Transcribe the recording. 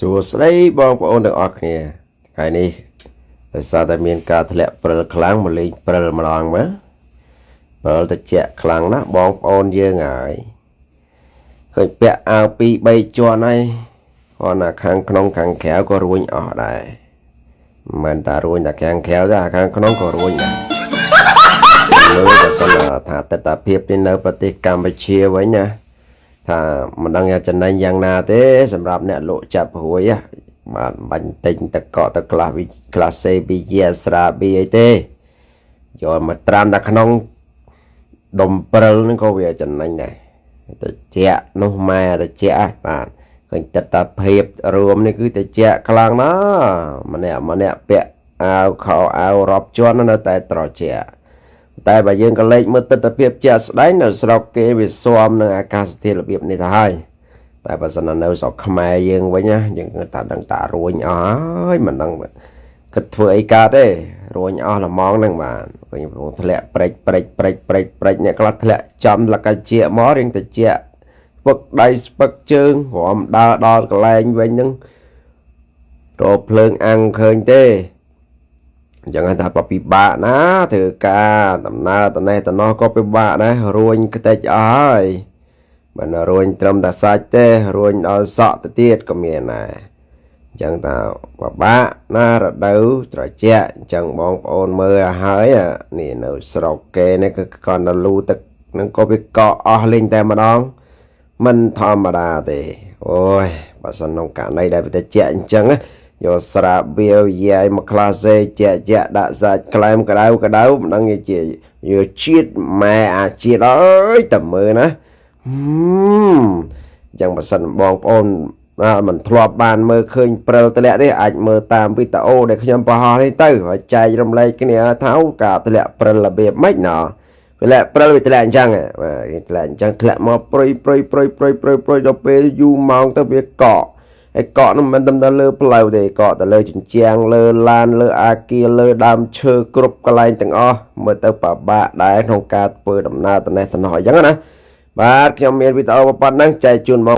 សួស្តីបងប្អូនទាំងអស់គ្នាថ្ងៃនេះដោយសារតែមានការធ្លាក់ព្រិលខ្លាំងមកលេងព្រិលម្ដងមើលព្រិលត្រជាក់ខ្លាំងណាស់បងប្អូនយើងហើយឃើញពាក់អាវ2 3ជាន់ហើយគាត់ណាខាងក្នុងខាងក្រៅក៏រួញអស់ដែរមិនតារួញតែខាងក្រៅទេខាងក្នុងក៏រួញដែរលើតែសិនថាទស្សនភាពនេះនៅប្រទេសកម្ពុជាវិញណាថាមិនដឹងចំណេញយ៉ាងណាទេសម្រាប់អ្នកលក់ចាប់ព្រួយបាទបាញ់ទិញតកកតក្លាសសេប៊ីយ៉ាស្រាប៊ីអីទេយកមកត្រាំតែក្នុងដុំព្រិលហ្នឹងក៏វាចំណេញដែរតិចនោះម៉ែតិចបាទឃើញទស្សនភាពរួមនេះគឺតិចខ្លាំងណាស់ម្នាក់ពាក់អាវខោអាវរាប់ជាន់នៅតែត្រជាក់តែបើយើងក៏លេចមើលទស្សនភាពជាក់ស្ដែងនៅស្រុកគេវាស៊ាំនឹងអាកាសធាតុរបៀបនេះទៅហើយតែបើសិននៅស្រុកខ្មែរយើងវិញណាយើងថាដឹងតារួញអស់ហើយមិនដឹងគិតធ្វើអីកើតទេរួញអស់ល្មងហ្នឹងបាទវិញធ្លាក់ព្រិចអ្នកខ្លះធ្លាក់ចំលកាជាមករៀងតិចស្ពឹកដៃស្ពឹកជើងរំដើរដល់កន្លែងវិញហ្នឹងរកភ្លើងអាំងឃើញទេអញ្ចឹងថាក៏ពិបាកណាធ្វើការដំណើរទៅនេះទៅនោះក៏ពិបាកដែររួញខ្ទេចអស់ហើយមិនរួញត្រឹមតែសាច់ទេរួញដល់សក់ទៅទៀតក៏មានដែរអញ្ចឹងថាពិបាកណារដូវត្រជាក់អញ្ចឹងបងប្អូនមើលឲ្យហើយនេះនៅស្រុកគេនេះគឺគាត់ទៅលូទឹកនឹងក៏វាកកអស់លេងតែម្ដងមិនធម្មតាទេអូយបើសិនក្នុងករណីដែលវាត្រជាក់អញ្ចឹងយកស្រាបៀវយាយមកក្លាសេជាដាក់សាច់ក្លែមក្តៅមិនដឹងជាយកជាតិម៉ែអាជាតិអើយតែមើលណាអញ្ចឹងបើសិនបងប្អូនមិនធ្លាប់បានមើលឃើញព្រិលធ្លាក់ទេអាចមើលតាមវីដេអូដែលខ្ញុំបង្ហោះនេះទៅហើយចែករំលែកគ្នាថាការធ្លាក់ព្រិលរបៀបម៉េចណោះវាធ្លាក់ព្រិលវាធ្លាក់អញ្ចឹងបាទធ្លាក់អញ្ចឹងធ្លាក់មកព្រុយដល់ពេលយូរម៉ោងទៅវាកកឯកកនោះមិនមែនតែលើផ្លូវទេកកទៅលើជញ្ជាំងលើឡានលើអាគារលើដើមឈើគ្រប់កន្លែងទាំងអស់មើលទៅពិបាកដែរក្នុងការធ្វើដំណើរទៅនេះទៅនោះអញ្ចឹងណាបាទខ្ញុំមានវីដេអូប៉ុណ្ណឹងចែកជូនបង